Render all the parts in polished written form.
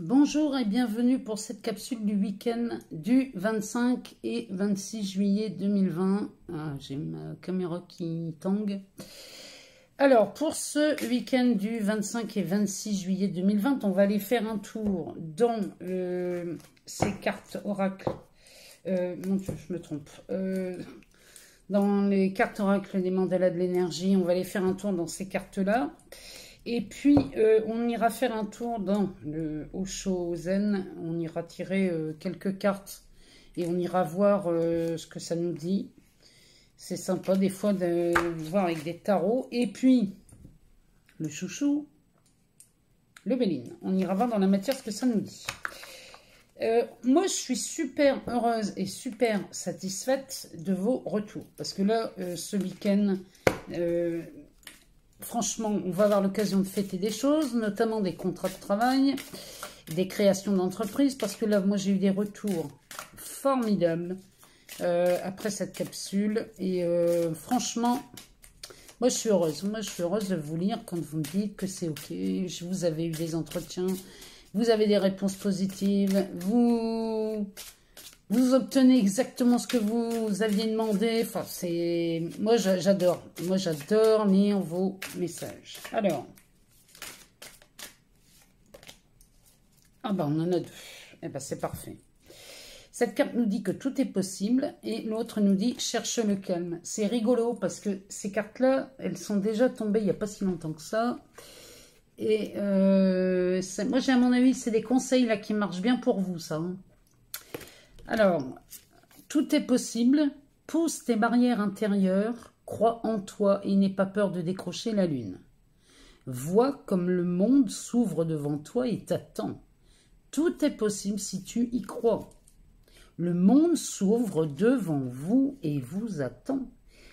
Bonjour et bienvenue pour cette capsule du week-end du 25 et 26 juillet 2020. Ah, j'ai ma caméra qui tangue. Alors, pour ce week-end du 25 et 26 juillet 2020, on va aller faire un tour dans ces cartes oracles. Mon Dieu, je me trompe. Dans les cartes oracles des mandalas de l'énergie, on va aller faire un tour dans ces cartes-là. Et puis, on ira faire un tour dans le Osho Zen. On ira tirer quelques cartes et on ira voir ce que ça nous dit. C'est sympa des fois de voir avec des tarots. Et puis, le chouchou, le Béline. On ira voir dans la matière ce que ça nous dit. Moi, je suis super heureuse et super satisfaite de vos retours. Parce que là, ce week-end... franchement, on va avoir l'occasion de fêter des choses, notamment des contrats de travail, des créations d'entreprises, parce que là, moi, j'ai eu des retours formidables après cette capsule. Et franchement, moi, je suis heureuse. Moi, je suis heureuse de vous lire quand vous me dites que c'est OK. Vous avez eu des entretiens, vous avez des réponses positives, vous obtenez exactement ce que vous aviez demandé. Enfin, c'est... Moi, j'adore. Moi, j'adore lire vos messages. Alors. Ah ben, on en a deux. Eh ben, c'est parfait. Cette carte nous dit que tout est possible. Et l'autre nous dit, cherche le calme. C'est rigolo parce que ces cartes-là, elles sont déjà tombées il n'y a pas si longtemps que ça. Et moi, j'ai à mon avis, c'est des conseils là qui marchent bien pour vous, ça. Hein. Alors, tout est possible, pousse tes barrières intérieures, crois en toi et n'aie pas peur de décrocher la lune. Vois comme le monde s'ouvre devant toi et t'attend. Tout est possible si tu y crois. Le monde s'ouvre devant vous et vous attend.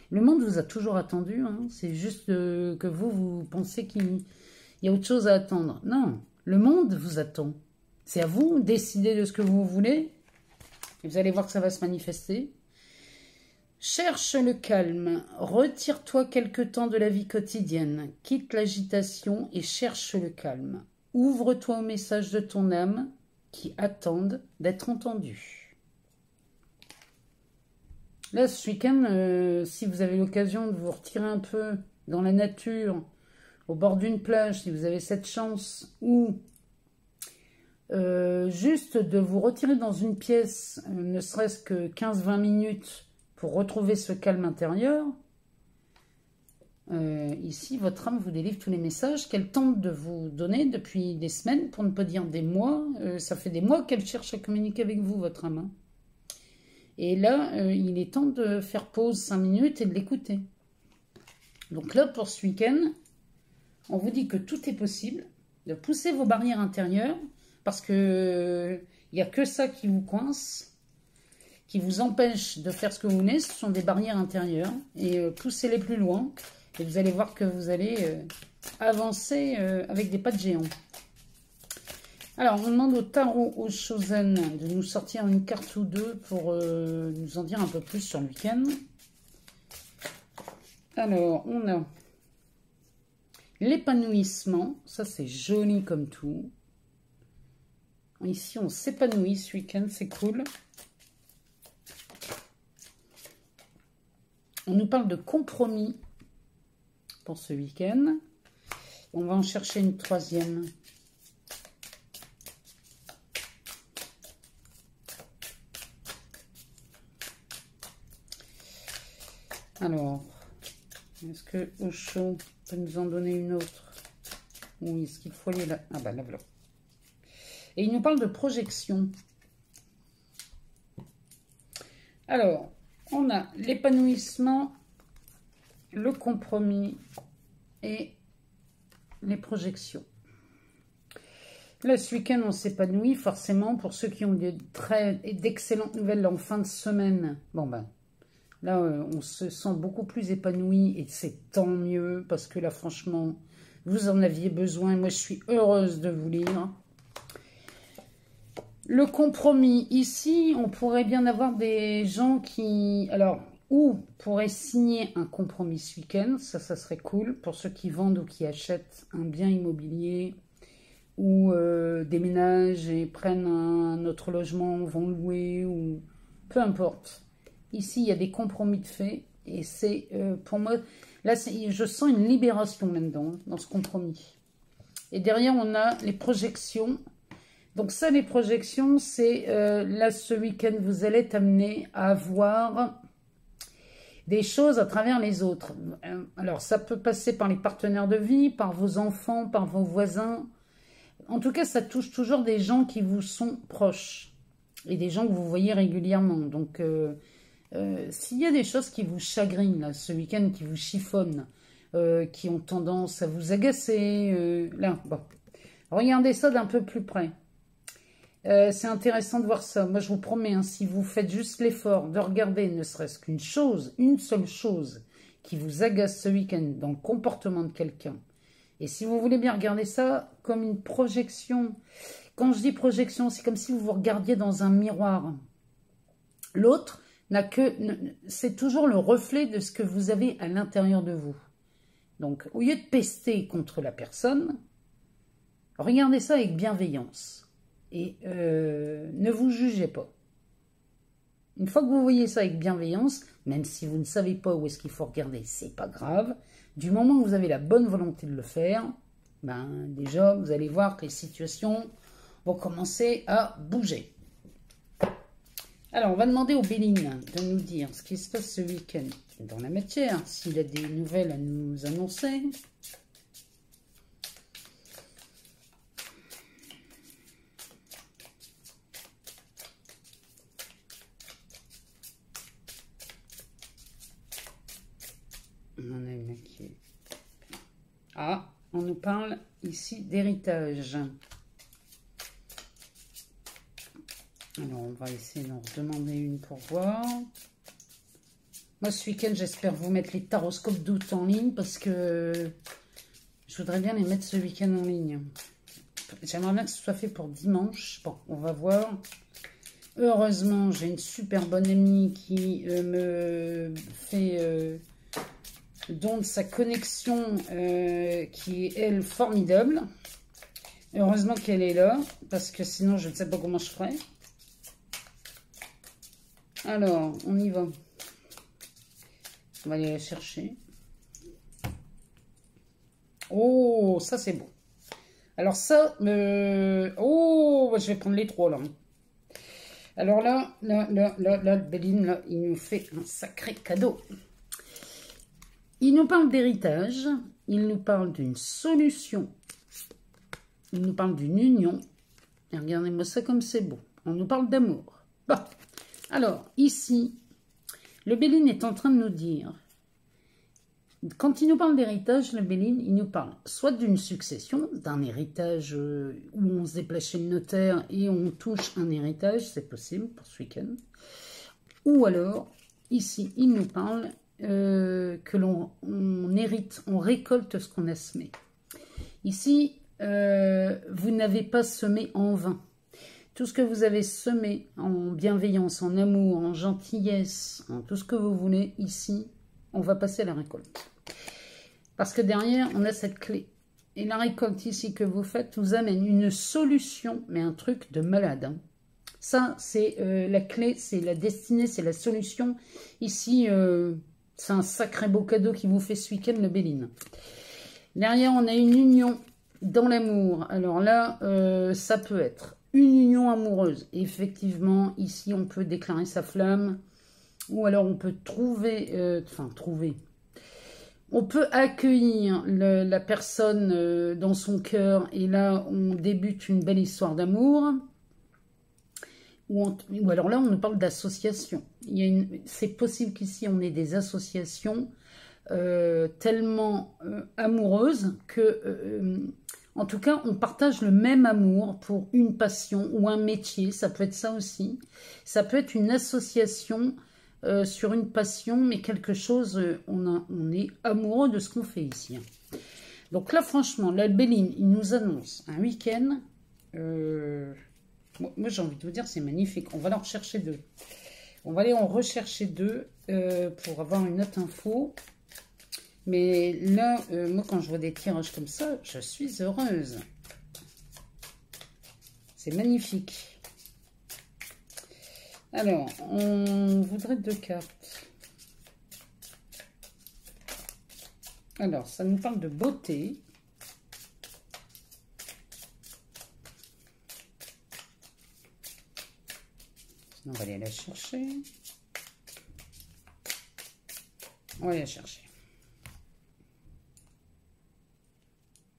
Le monde vous a toujours attendu, hein. C'est juste que vous pensez qu'il y a autre chose à attendre. Non, le monde vous attend. C'est à vous de décider de ce que vous voulez. Et vous allez voir que ça va se manifester. Cherche le calme. Retire-toi quelque temps de la vie quotidienne. Quitte l'agitation et cherche le calme. Ouvre-toi au message de ton âme qui attendent d'être entendu. Là, ce week-end, si vous avez l'occasion de vous retirer un peu dans la nature, au bord d'une plage, si vous avez cette chance, ou... juste de vous retirer dans une pièce, ne serait-ce que 15-20 minutes pour retrouver ce calme intérieur. Ici, votre âme vous délivre tous les messages qu'elle tente de vous donner depuis des semaines, pour ne pas dire des mois. Ça fait des mois qu'elle cherche à communiquer avec vous, votre âme. Hein. Et là, il est temps de faire pause 5 minutes et de l'écouter. Donc là, pour ce week-end, on vous dit que tout est possible, de pousser vos barrières intérieures, parce que il n'y a que ça qui vous coince, qui vous empêche de faire ce que vous voulez. Ce sont des barrières intérieures. Et poussez-les plus loin. Et vous allez voir que vous allez avancer avec des pas de géant. Alors, on demande au tarot Osho Zen de nous sortir une carte ou deux pour nous en dire un peu plus sur le week-end. Alors, on a l'épanouissement. Ça, c'est joli comme tout. Ici, on s'épanouit ce week-end, c'est cool. On nous parle de compromis pour ce week-end. On va en chercher une troisième. Alors, est-ce que Osho peut nous en donner une autre? Oui, est-ce qu'il faut aller là? Ah bah là, voilà. Et il nous parle de projection. Alors, on a l'épanouissement, le compromis et les projections. Là, ce week-end, on s'épanouit forcément pour ceux qui ont d'excellentes nouvelles en fin de semaine. Bon, ben, là, on se sent beaucoup plus épanoui et c'est tant mieux parce que là, franchement, vous en aviez besoin. Moi, je suis heureuse de vous lire. Le compromis, ici, on pourrait bien avoir des gens qui... Alors, ou pourraient signer un compromis ce week-end, ça serait cool, pour ceux qui vendent ou qui achètent un bien immobilier, ou déménagent et prennent un autre logement, vont louer ou peu importe. Ici, il y a des compromis de fait et c'est pour moi, là, je sens une libération là-dedans, dans ce compromis. Et derrière, on a les projections. Donc ça, les projections, c'est là, ce week-end, vous allez être amené à voir des choses à travers les autres. Alors, ça peut passer par les partenaires de vie, par vos enfants, par vos voisins. En tout cas, ça touche toujours des gens qui vous sont proches et des gens que vous voyez régulièrement. Donc, s'il y a des choses qui vous chagrinent là, ce week-end, qui vous chiffonnent, qui ont tendance à vous agacer, là, bon, regardez ça d'un peu plus près. C'est intéressant de voir ça. Moi, je vous promets, hein, si vous faites juste l'effort de regarder ne serait-ce qu'une chose, une seule chose qui vous agace ce week-end dans le comportement de quelqu'un, et si vous voulez bien regarder ça comme une projection, quand je dis projection, c'est comme si vous vous regardiez dans un miroir. L'autre n'a que... C'est toujours le reflet de ce que vous avez à l'intérieur de vous. Donc, au lieu de pester contre la personne, regardez ça avec bienveillance. Et ne vous jugez pas. Une fois que vous voyez ça avec bienveillance, même si vous ne savez pas où est-ce qu'il faut regarder, c'est pas grave. Du moment où vous avez la bonne volonté de le faire, ben déjà, vous allez voir que les situations vont commencer à bouger. Alors, on va demander au Béline de nous dire ce qui se passe ce week-end dans la matière, s'il a des nouvelles à nous annoncer. Ah, on nous parle ici d'héritage. Alors, on va essayer d'en demander une pour voir. Moi, ce week-end, j'espère vous mettre les taroscopes d'août en ligne parce que je voudrais bien les mettre ce week-end en ligne. J'aimerais bien que ce soit fait pour dimanche. Bon, on va voir. Heureusement, j'ai une super bonne amie qui me fait... don de sa connexion qui est, elle, formidable. Heureusement qu'elle est là, parce que sinon, je ne sais pas comment je ferais. Alors, on y va. On va aller la chercher. Oh, ça, c'est beau. Alors ça, oh, je vais prendre les trois, là. Alors là, Béline, là, il nous fait un sacré cadeau. Il nous parle d'héritage, il nous parle d'une solution, il nous parle d'une union. Et regardez-moi ça comme c'est beau. On nous parle d'amour. Bon, alors ici, le Béline est en train de nous dire, quand il nous parle d'héritage, le Béline, il nous parle soit d'une succession, d'un héritage où on se déplace chez le notaire et on touche un héritage, c'est possible pour ce week-end. Ou alors, ici, il nous parle... que l'on hérite, on récolte ce qu'on a semé. Ici, vous n'avez pas semé en vain. Tout ce que vous avez semé en bienveillance, en amour, en gentillesse, en tout ce que vous voulez, ici, on va passer à la récolte. Parce que derrière, on a cette clé. Et la récolte ici que vous faites vous amène une solution, mais un truc de malade, hein. Ça, c'est la clé, c'est la destinée, c'est la solution. Ici, c'est un sacré beau cadeau qui vous fait ce week-end, le Béline. Derrière, on a une union dans l'amour. Alors là, ça peut être une union amoureuse. Effectivement, ici, on peut déclarer sa flamme. Ou alors, on peut trouver... On peut accueillir la personne dans son cœur. Et là, on débute une belle histoire d'amour. Ou alors là, on nous parle d'association. C'est possible qu'ici, on ait des associations tellement amoureuses que, en tout cas, on partage le même amour pour une passion ou un métier. Ça peut être ça aussi. Ça peut être une association sur une passion, mais quelque chose, on est amoureux de ce qu'on fait ici. Donc là, franchement, la Béline, il nous annonce un week-end... moi, j'ai envie de vous dire, c'est magnifique. On va en rechercher deux. On va aller en rechercher deux pour avoir une autre info. Mais là, moi, quand je vois des tirages comme ça, je suis heureuse. C'est magnifique. Alors, on voudrait 2 cartes. Alors, ça nous parle de beauté. On va aller la chercher. On va aller la chercher.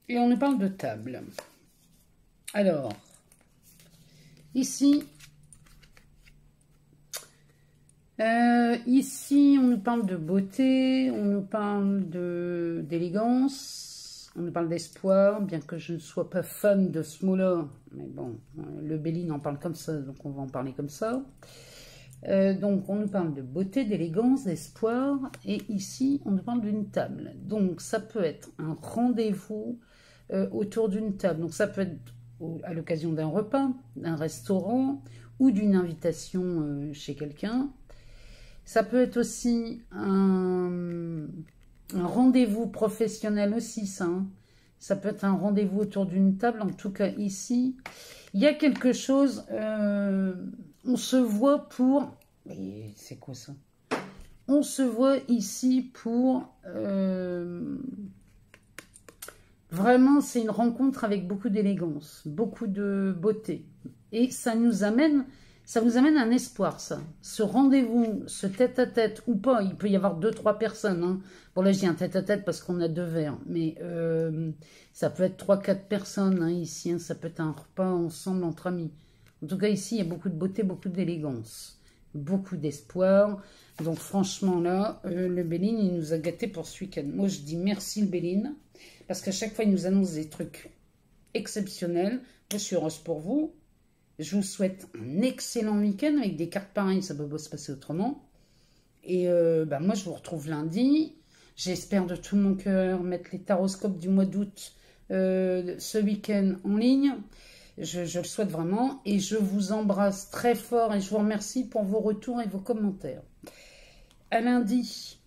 Et on nous parle de table. Alors, ici, on nous parle de beauté, on nous parle d'élégance, on nous parle d'espoir, bien que je ne sois pas fan de ce mot-là. Mais bon, le Béline en parle comme ça, donc on va en parler comme ça. Donc, on nous parle de beauté, d'élégance, d'espoir. Et ici, on nous parle d'une table. Donc, ça peut être un rendez-vous autour d'une table. Donc, ça peut être à l'occasion d'un repas, d'un restaurant ou d'une invitation chez quelqu'un. Ça peut être aussi un rendez-vous professionnel aussi, ça. Hein. Ça peut être un rendez-vous autour d'une table. En tout cas, ici, il y a quelque chose... on se voit pour... C'est quoi ça? On se voit ici pour... vraiment, c'est une rencontre avec beaucoup d'élégance, beaucoup de beauté. Et ça nous amène un espoir, ça. Ce rendez-vous, ce tête-à-tête, ou pas, il peut y avoir 2-3 personnes. Hein. Bon, là, je dis un tête-à-tête parce qu'on a 2 verres. Mais ça peut être 3-4 personnes hein, ici. Hein. Ça peut être un repas ensemble entre amis. En tout cas, ici, il y a beaucoup de beauté, beaucoup d'élégance. Beaucoup d'espoir. Donc, franchement, là, le Béline, il nous a gâtés pour ce week-end. Moi, je dis merci, le Béline. Parce qu'à chaque fois, il nous annonce des trucs exceptionnels. Je suis heureuse pour vous. Je vous souhaite un excellent week-end avec des cartes pareilles. Ça ne peut pas se passer autrement. Et moi, je vous retrouve lundi. J'espère de tout mon cœur mettre les taroscopes du mois d'août ce week-end en ligne. Je le souhaite vraiment. Et je vous embrasse très fort et je vous remercie pour vos retours et vos commentaires. À lundi.